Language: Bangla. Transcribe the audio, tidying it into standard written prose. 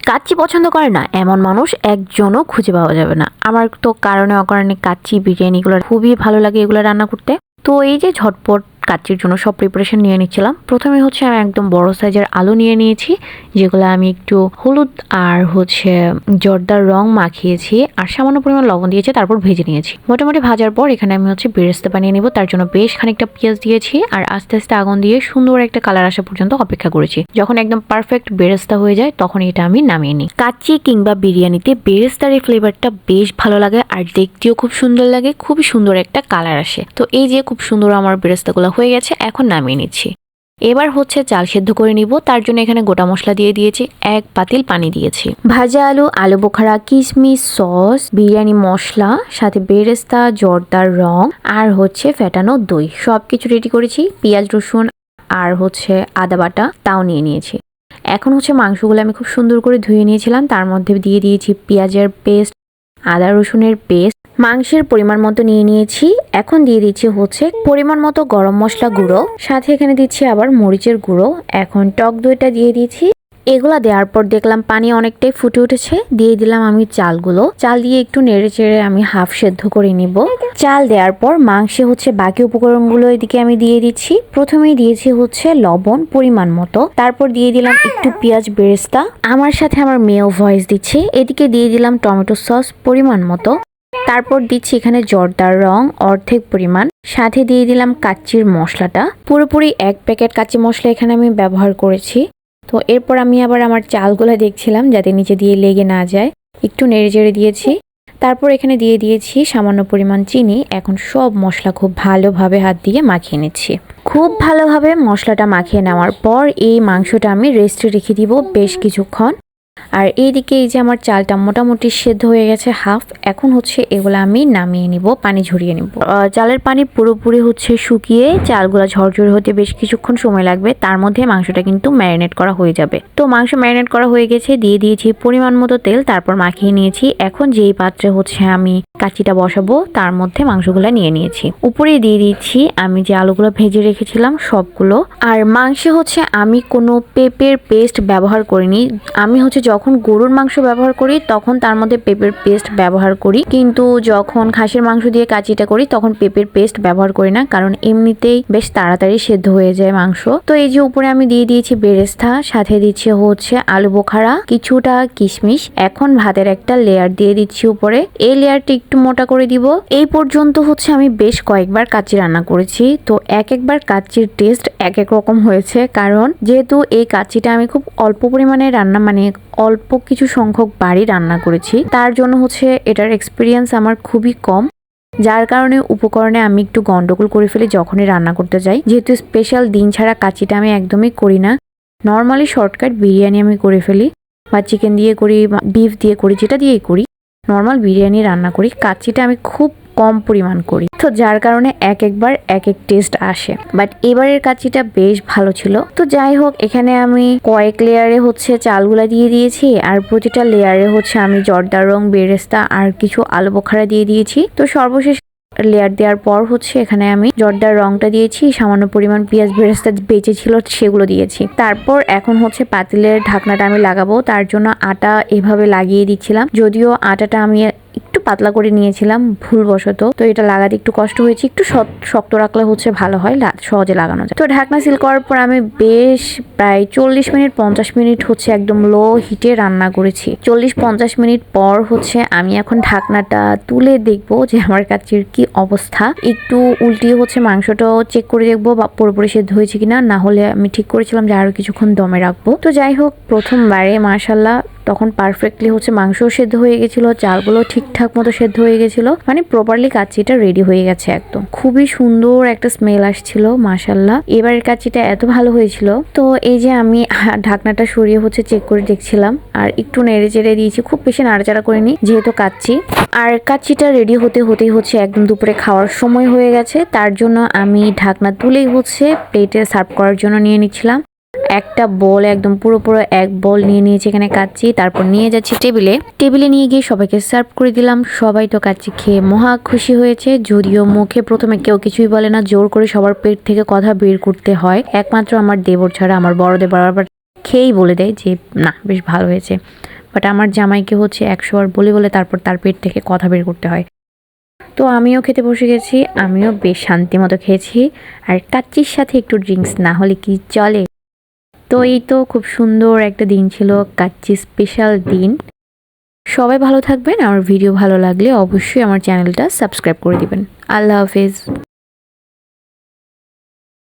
কাচ্চি পছন্দ করে না এমন মানুষ একজনও খুঁজে পাওয়া যাবে না। আমার তো কারণে অকারণে কাচ্চি বিরিয়ানিগুলো খুবই ভালো লাগে এগুলো রান্না করতে। তো এই যে ঝটপট কাচ্চির জন্য সব প্রিপারেশন নিয়ে নিচ্ছিলাম। প্রথমে হচ্ছে আমি একদম বড় সাইজের আলু নিয়ে নিয়েছি, যেগুলো আমি একটু হলুদ আর জর্দার রং মাখিয়েছি আর সামান্য পরিমাণ লবণ দিয়েছি, তারপর ভেজে নিয়েছি। মোটামুটি ভাজার পর এখানে আমি বেরেস্তা বানিয়ে নিব। তার জন্য বেশ খানিকটা পেঁয়াজ দিয়েছি আর আস্তে আস্তে আগুন দিয়ে সুন্দর একটা কালার আসা পর্যন্ত অপেক্ষা করেছি। যখন একদম পারফেক্ট বেরেস্তা হয়ে যায় তখন এটা আমি নামিয়ে নিই। কাচ্চি কিংবা বিরিয়ানিতে বেরেস্তার এই ফ্লেভারটা বেশ ভালো লাগে আর দেখতেও খুব সুন্দর লাগে, খুবই সুন্দর একটা কালার আসে। তো এই যে খুব সুন্দর আমার বেরেস্তাগুলো হয়ে গেছে, এখন নামিয়ে নিচ্ছি। এবার চাল সেদ্ধ করে নিব। তার জন্য এখানে গোটা মশলা দিয়ে দিয়েছি, এক পাতিল পানি দিয়েছি। ভাজা আলু, আলু বোখারা, কিশমিশ, সস, বিরিয়ানি মশলা, সাথে বেরেস্তা, জর্দার রং আর ফেটানো দই সবকিছু রেডি করেছি। পেঁয়াজ রসুন আর আদা বাটা তাও নিয়ে নিয়েছি। এখন মাংসগুলো আমি খুব সুন্দর করে ধুয়ে নিয়েছিলাম, তার মধ্যে দিয়ে দিয়েছি পেঁয়াজের পেস্ট, আদা রসুনের পেস্ট, মাংসের পরিমাণ মতো নিয়ে নিয়েছি। এখন দিয়ে দিচ্ছি পরিমাণ মতো গরম মশলা গুঁড়ো, সাথে এখানে দিচ্ছি আবার মরিচের গুঁড়ো। এখন টক দইটা দিয়ে দিয়েছি। এগুলা দেওয়ার পর দেখলাম পানি অনেকটাই ফুটে উঠেছে, দিয়ে দিলাম আমি চালগুলো। চাল দিয়ে একটু নেড়ে চেড়ে আমি হাফ সেদ্ধ করে নিব। চাল দেওয়ার পর মাংসে বাকি উপকরণগুলো এদিকে আমি দিয়ে দিচ্ছি। প্রথমেই দিয়েছি লবণ পরিমাণ মতো, তারপর দিয়ে দিলাম একটু পেঁয়াজ বেরেস্তা। আমার সাথে আমার মেয়েও ভয়েস দিচ্ছে। এদিকে দিয়ে দিলাম টমেটো সস পরিমাণ মতো, তারপর দিচ্ছি এখানে জর্দার রং অর্ধেক পরিমাণ, সাথে দিয়ে দিলাম কাচ্চির মশলাটা। পুরোপুরি 1 প্যাকেট কাচ্চি মশলা এখানে আমি ব্যবহার করেছি। তো এরপর আমি আবার আমার চালগুলো দেখছিলাম যাতে নিচে দিয়ে লেগে না যায়, একটু নেড়ে চেড়ে দিয়েছি। তারপর এখানে দিয়ে দিয়েছি সামান্য পরিমাণ চিনি। এখন সব মশলা খুব ভালোভাবে হাত দিয়ে মাখিয়ে নিচ্ছি। খুব ভালোভাবে মশলাটা মাখিয়ে নেওয়ার পর এই মাংসটা আমি রেস্টে রেখে দিব বেশ কিছুক্ষণ। আর এইদিকে এই যে আমার চালটা মোটামুটি সেদ্ধ হয়ে গেছে হাফ। এখন এগুলো আমি নামিয়ে নিব, পানি ঝরিয়ে নিব। চালের পানি পুরোপুরি শুকিয়ে চালগুলো ঝরঝরে হতে বেশ কিছুক্ষণ সময় লাগবে। তার মধ্যে মাংসটা কিন্তু ম্যারিনেট করা হয়ে যাবে। তো মাংস ম্যারিনেট করা হয়ে গেছে, দিয়ে দিয়েছি পরিমাণ মতো তেল, তারপর মাখিয়ে নিয়েছি। এখন যেই পাত্রে আমি কাচ্চিটা বসাবো তার মধ্যে মাংসগুলো নিয়ে নিয়েছি। উপরে দিয়ে দিচ্ছি আমি যে আলুগুলো ভেজে রেখেছিলাম সবগুলো। আর মাংসে আমি কোনো পেঁপের পেস্ট ব্যবহার করিনি। আমি যখন গরুর মাংস ব্যবহার করি তখন তার মধ্যে পেঁপের পেস্ট ব্যবহার করি, কিন্তু যখন খাসির মাংস দিয়ে কাচ্চিটা করি তখন পেঁপের পেস্ট ব্যবহার করি না, কারণ এমনিতেই বেশ তাড়াতাড়ি সেদ্ধ হয়ে যায় মাংস। তো এই যে উপরে আমি দিয়ে দিয়েছি বেরেস্তা, সাথে দিচ্ছি আলু বোখারা, কিছুটা কিশমিশ। এখন ভাতের একটা লেয়ার দিয়ে দিচ্ছি উপরে। এই লেয়ারটা একটু মোটা করে দিব। এই পর্যন্ত আমি বেশ কয়েকবার কাচ্চি রান্না করেছি। তো একবার কাচ্চির টেস্ট এক রকম হয়েছে, কারণ যেহেতু এই কাচ্চিটা আমি খুব অল্প পরিমাণে রান্না অল্প কিছু সংখ্যক বাড়ি রান্না করেছি, তার জন্য এটার এক্সপিরিয়েন্স আমার খুবই কম, যার কারণে উপকরণে আমি একটু গন্ডগোল করে ফেলি যখনই রান্না করতে যাই। যেহেতু স্পেশাল দিন ছাড়া কাচ্চিটা আমি একদমই করি না, নর্মালি শর্টকাট বিরিয়ানি আমি করে ফেলি, বা চিকেন দিয়ে করি, বিফ দিয়ে করি, যেটা দিয়েই করি নর্মাল বিরিয়ানি রান্না করি। কাচ্চিটা আমি খুব কম পরিমাণ করি, তো যার কারণে একবার এক টেস্ট আসে। বাট এবারের কাচ্চিটা বেশ ভালো ছিল। তো যাই হোক, এখানে আমি কয়েক লেয়ারে চালগুলা দিয়ে দিয়েছি, আর প্রতিটা লেয়ারে আমি জর্দার রং, বেরেস্তা আর কিছু আলু বোখারা দিয়ে দিয়েছি। তো সর্বশেষ লেয়ার দেওয়ার পর এখানে আমি জর্দার রংটা দিয়েছি, সামান্য পরিমাণ পেঁয়াজ বেরেস্তা বেঁচে ছিল সেগুলো দিয়েছি। তারপর এখন পাতিলের ঢাকনাটা আমি লাগাবো, তার জন্য আটা এভাবে লাগিয়ে দিচ্ছিলাম। যদিও আটাটা আমি একটু পাতলা করে নিয়েছিলাম ভুলবশত, তো এটা লাগাতে একটু কষ্ট হয়েছে। একটু শক্ত রাখলে ভালো হয়, সহজে লাগানো যায়। তো ঢাকনা সিল করার পর আমি বেশ প্রায় 40 মিনিট 50 মিনিট একদম লো হিটে রান্না করেছি। 40-50 মিনিট পর আমি এখন ঢাকনাটা তুলে দেখবো যে আমার কাচ্চির কি অবস্থা। একটু উল্টিয়ে মাংসটাও চেক করে দেখবো বা পুরোপুরি সেদ্ধ হয়েছে কিনা। না হলে আমি ঠিক করেছিলাম যে আরো কিছুক্ষণ দমে রাখবো। তো যাই হোক, প্রথমবারে মাশাআল্লাহ তখন পারফেক্টলি মাংস সেদ্ধ হয়ে গেছিল, চালগুলো ঠিকঠাক মতো সেদ্ধ হয়ে গেছিল, মানে প্রপারলি কাচ্চিটা রেডি হয়ে গেছে একদম। খুবই সুন্দর একটা স্মেল আসছিল মাশাআল্লাহ। এবারের কাচ্চিটা এত ভালো হয়েছিল। তো এই যে আমি ঢাকনাটা সরিয়ে চেক করে দেখছিলাম, আর একটু নেড়ে চেড়ে দিয়েছি, খুব বেশি নাড়াচাড়া করিনি যেহেতু কাচ্চি। আর কাচ্চিটা রেডি হতেই একদম দুপুরে খাওয়ার সময় হয়ে গেছে। তার জন্য আমি ঢাকনা তুলেই প্লেটে সার্ভ করার জন্য নিয়ে নিচ্ছিলাম। একটা বোল, একদম পুরো এক বোল নিয়ে নিয়েছি এখানে কাচ্চি। তারপর নিয়ে যাচ্ছি টেবিলে নিয়ে গিয়ে সবাইকে সার্ভ করে দিলাম। সবাই তো কাচ্চি খেয়ে মহা খুশি হয়েছে। যদিও মুখে প্রথমে কেউ কিছুই বলে না, জোর করে সবার পেট থেকে কথা বের করতে হয়। একমাত্র আমার দেবর ছাড়া আমার বড় দেবর আবার খেয়েই বলে দেয় যে না, বেশ ভালো হয়েছে। বাট আমার জামাইকে হচ্ছে 100 বার বলে বলে তারপর তার পেট থেকে কথা বের করতে হয়। তো আমিও খেতে বসে গেছি, আমিও বেশ শান্তি মতো খেয়েছি। আর কাচ্চির সাথে একটু ড্রিঙ্কস না হলে কি চলে। তো এই তো খুব সুন্দর একটা দিন ছিল, কাচ্চি স্পেশাল দিন। সবাই ভালো থাকবেন, আমার ভিডিও ভালো লাগলে অবশ্যই আমার চ্যানেলটা সাবস্ক্রাইব করে দিবেন। আল্লাহ হাফেজ।